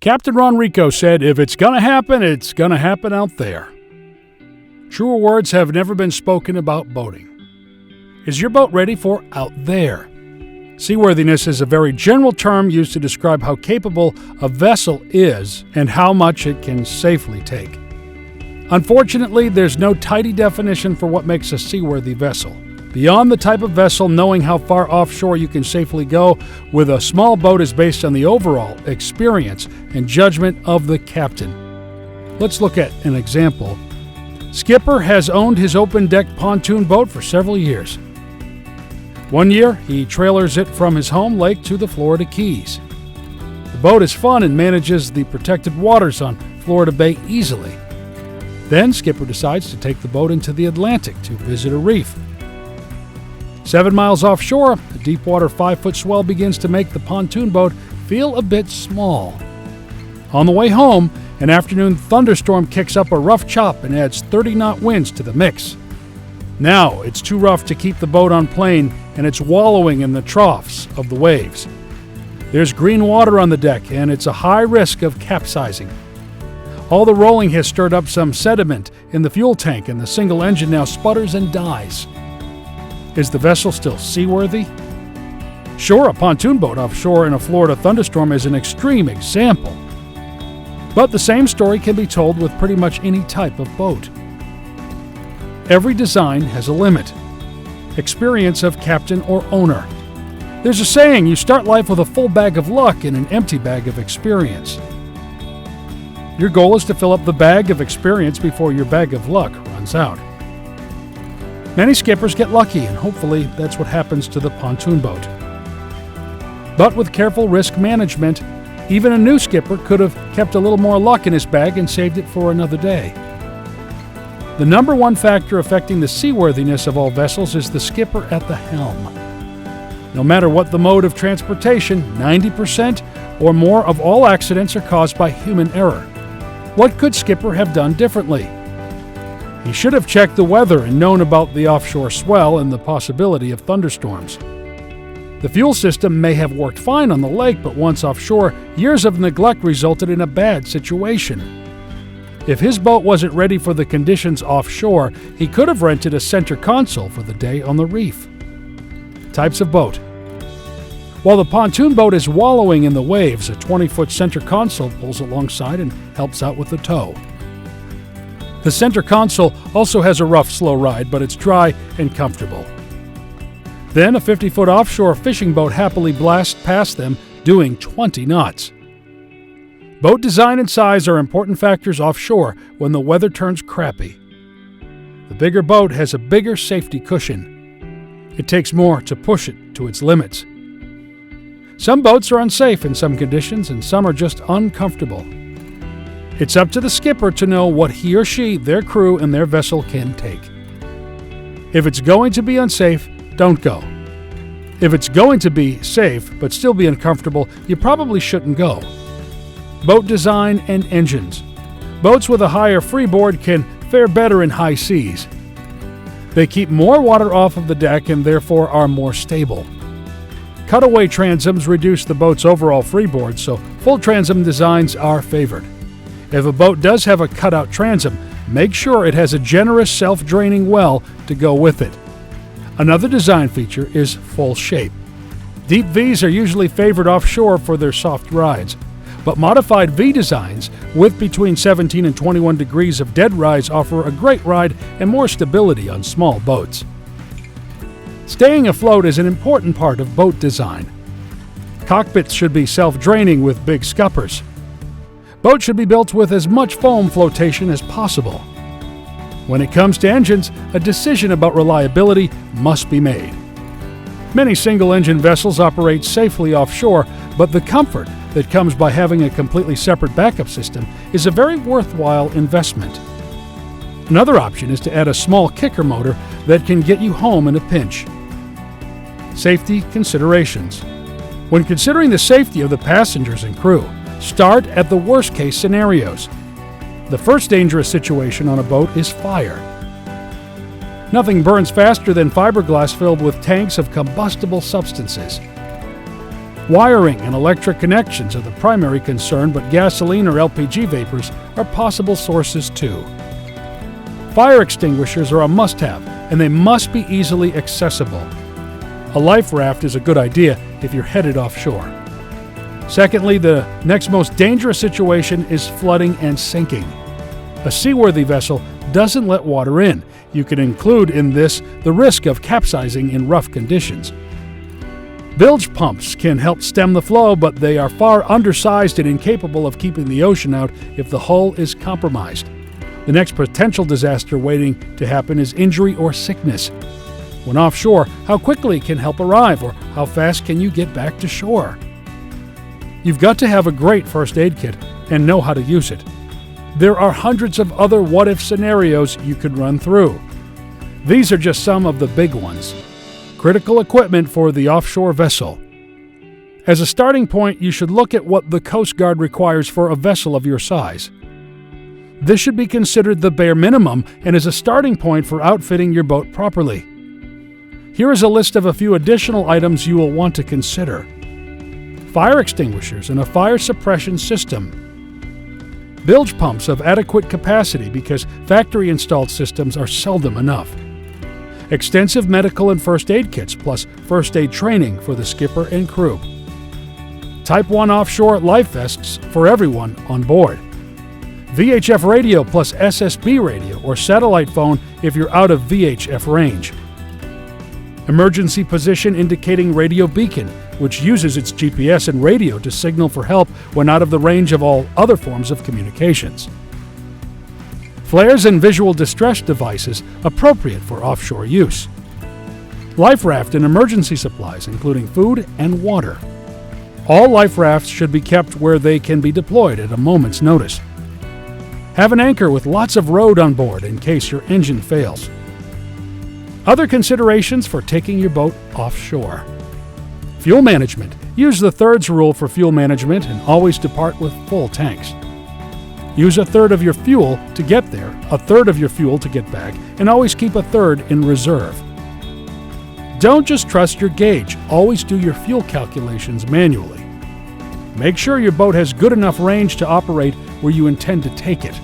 Captain Ron Rico said, "If it's gonna happen, it's gonna happen out there." Truer words have never been spoken about boating. Is your boat ready for out there? Seaworthiness is a very general term used to describe how capable a vessel is and how much it can safely take. Unfortunately, there's no tidy definition for what makes a seaworthy vessel. Beyond the type of vessel, knowing how far offshore you can safely go with a small boat is based on the overall experience and judgment of the captain. Let's look at an example. Skipper has owned his open-deck pontoon boat for several years. One year, he trailers it from his home lake to the Florida Keys. The boat is fun and manages the protected waters on Florida Bay easily. Then Skipper decides to take the boat into the Atlantic to visit a reef. 7 miles offshore, a deep-water 5-foot swell begins to make the pontoon boat feel a bit small. On the way home, an afternoon thunderstorm kicks up a rough chop and adds 30-knot winds to the mix. Now it's too rough to keep the boat on plane, and it's wallowing in the troughs of the waves. There's green water on the deck, and it's a high risk of capsizing. All the rolling has stirred up some sediment in the fuel tank, and the single engine now sputters and dies. Is the vessel still seaworthy? Sure, a pontoon boat offshore in a Florida thunderstorm is an extreme example. But the same story can be told with pretty much any type of boat. Every design has a limit. Experience of captain or owner. There's a saying, you start life with a full bag of luck and an empty bag of experience. Your goal is to fill up the bag of experience before your bag of luck runs out. Many skippers get lucky, and hopefully that's what happens to the pontoon boat. But with careful risk management, even a new skipper could have kept a little more luck in his bag and saved it for another day. The number one factor affecting the seaworthiness of all vessels is the skipper at the helm. No matter what the mode of transportation, 90% or more of all accidents are caused by human error. What could Skipper have done differently? He should have checked the weather and known about the offshore swell and the possibility of thunderstorms. The fuel system may have worked fine on the lake, but once offshore, years of neglect resulted in a bad situation. If his boat wasn't ready for the conditions offshore, he could have rented a center console for the day on the reef. Types of boat. While the pontoon boat is wallowing in the waves, a 20-foot center console pulls alongside and helps out with the tow. The center console also has a rough, slow ride, but it's dry and comfortable. Then a 50-foot offshore fishing boat happily blasts past them, doing 20 knots. Boat design and size are important factors offshore when the weather turns crappy. The bigger boat has a bigger safety cushion. It takes more to push it to its limits. Some boats are unsafe in some conditions, and some are just uncomfortable. It's up to the skipper to know what he or she, their crew, and their vessel can take. If it's going to be unsafe, don't go. If it's going to be safe but still be uncomfortable, you probably shouldn't go. Boat design and engines. Boats with a higher freeboard can fare better in high seas. They keep more water off of the deck and therefore are more stable. Cutaway transoms reduce the boat's overall freeboard, so full transom designs are favored. If a boat does have a cutout transom, make sure it has a generous self-draining well to go with it. Another design feature is full shape. Deep V's are usually favored offshore for their soft rides, but modified V designs with between 17 and 21 degrees of dead rise offer a great ride and more stability on small boats. Staying afloat is an important part of boat design. Cockpits should be self-draining with big scuppers. Boats should be built with as much foam flotation as possible. When it comes to engines, a decision about reliability must be made. Many single-engine vessels operate safely offshore, but the comfort that comes by having a completely separate backup system is a very worthwhile investment. Another option is to add a small kicker motor that can get you home in a pinch. Safety considerations. When considering the safety of the passengers and crew, start at the worst-case scenarios. The first dangerous situation on a boat is fire. Nothing burns faster than fiberglass filled with tanks of combustible substances. Wiring and electric connections are the primary concern, but gasoline or LPG vapors are possible sources too. Fire extinguishers are a must-have, and they must be easily accessible. A life raft is a good idea if you're headed offshore. Secondly, the next most dangerous situation is flooding and sinking. A seaworthy vessel doesn't let water in. You can include in this the risk of capsizing in rough conditions. Bilge pumps can help stem the flow, but they are far undersized and incapable of keeping the ocean out if the hull is compromised. The next potential disaster waiting to happen is injury or sickness. When offshore, how quickly can help arrive, or how fast can you get back to shore? You've got to have a great first aid kit and know how to use it. There are hundreds of other what-if scenarios you could run through. These are just some of the big ones. Critical equipment for the offshore vessel. As a starting point, you should look at what the Coast Guard requires for a vessel of your size. This should be considered the bare minimum and is a starting point for outfitting your boat properly. Here is a list of a few additional items you will want to consider. Fire extinguishers and a fire suppression system. Bilge pumps of adequate capacity because factory-installed systems are seldom enough. Extensive medical and first aid kits plus first aid training for the skipper and crew. Type 1 offshore life vests for everyone on board. VHF radio plus SSB radio or satellite phone if you're out of VHF range. Emergency position indicating radio beacon, which uses its GPS and radio to signal for help when out of the range of all other forms of communications. Flares and visual distress devices appropriate for offshore use. Life raft and emergency supplies, including food and water. All life rafts should be kept where they can be deployed at a moment's notice. Have an anchor with lots of rode on board in case your engine fails. Other considerations for taking your boat offshore. Fuel management. Use the thirds rule for fuel management and always depart with full tanks. Use a third of your fuel to get there, a third of your fuel to get back, and always keep a third in reserve. Don't just trust your gauge. Always do your fuel calculations manually. Make sure your boat has good enough range to operate where you intend to take it.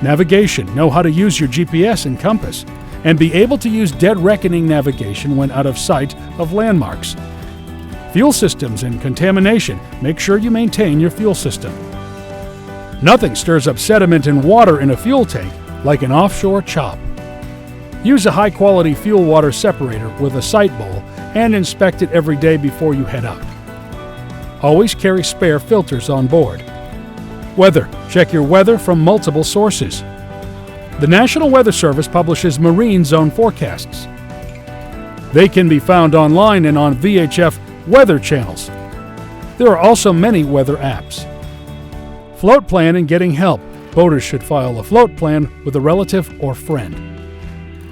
Navigation. Know how to use your GPS and compass, and be able to use dead reckoning navigation when out of sight of landmarks. Fuel systems and contamination. Make sure you maintain your fuel system. Nothing stirs up sediment and water in a fuel tank like an offshore chop. Use a high-quality fuel water separator with a sight bowl and inspect it every day before you head out. Always carry spare filters on board. Weather. Check your weather from multiple sources. The National Weather Service publishes marine zone forecasts. They can be found online and on VHF weather channels. There are also many weather apps. Float plan and getting help. Boaters should file a float plan with a relative or friend.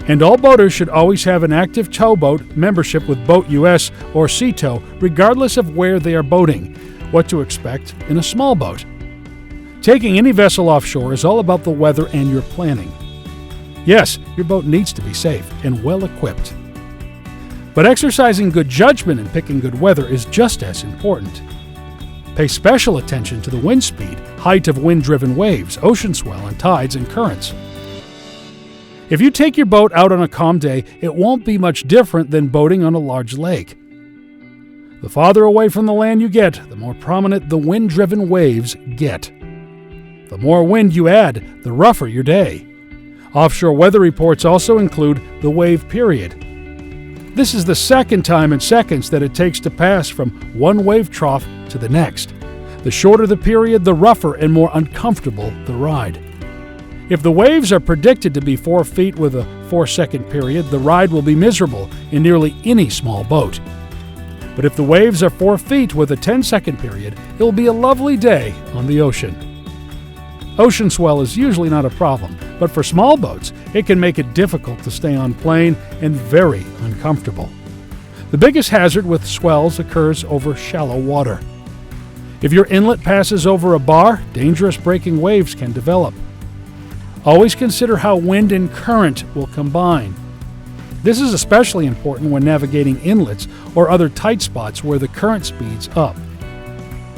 And all boaters should always have an active towboat membership with Boat US or Sea Tow, regardless of where they are boating. What to expect in a small boat. Taking any vessel offshore is all about the weather and your planning. Yes, your boat needs to be safe and well equipped. But exercising good judgment and picking good weather is just as important. Pay special attention to the wind speed, height of wind-driven waves, ocean swell, and tides and currents. If you take your boat out on a calm day, it won't be much different than boating on a large lake. The farther away from the land you get, the more prominent the wind-driven waves get. The more wind you add, the rougher your day. Offshore weather reports also include the wave period. This is the second time in seconds that it takes to pass from one wave trough to the next. The shorter the period, the rougher and more uncomfortable the ride. If the waves are predicted to be 4 feet with a 4-second period, the ride will be miserable in nearly any small boat. But if the waves are 4 feet with a 10-second period, it will be a lovely day on the ocean. Ocean swell is usually not a problem, but for small boats, it can make it difficult to stay on plane and very uncomfortable. The biggest hazard with swells occurs over shallow water. If your inlet passes over a bar, dangerous breaking waves can develop. Always consider how wind and current will combine. This is especially important when navigating inlets or other tight spots where the current speeds up.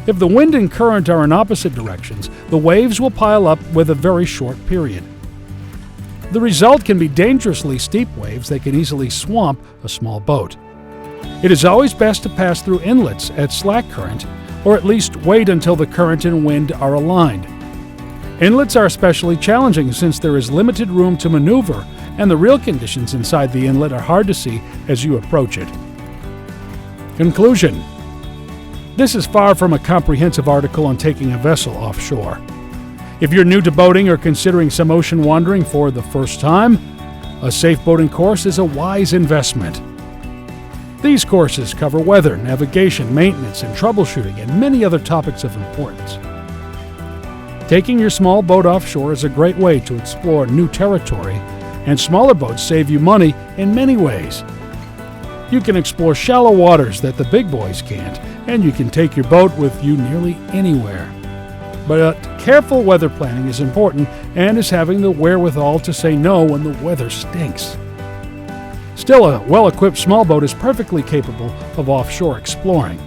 If the wind and current are in opposite directions, the waves will pile up with a very short period. The result can be dangerously steep waves that can easily swamp a small boat. It is always best to pass through inlets at slack current, or at least wait until the current and wind are aligned. Inlets are especially challenging since there is limited room to maneuver, and the real conditions inside the inlet are hard to see as you approach it. Conclusion: this is far from a comprehensive article on taking a vessel offshore. If you're new to boating or considering some ocean wandering for the first time, a safe boating course is a wise investment. These courses cover weather, navigation, maintenance, and troubleshooting, and many other topics of importance. Taking your small boat offshore is a great way to explore new territory, and smaller boats save you money in many ways. You can explore shallow waters that the big boys can't, and you can take your boat with you nearly anywhere. But careful weather planning is important, and is having the wherewithal to say no when the weather stinks. Still, a well-equipped small boat is perfectly capable of offshore exploring.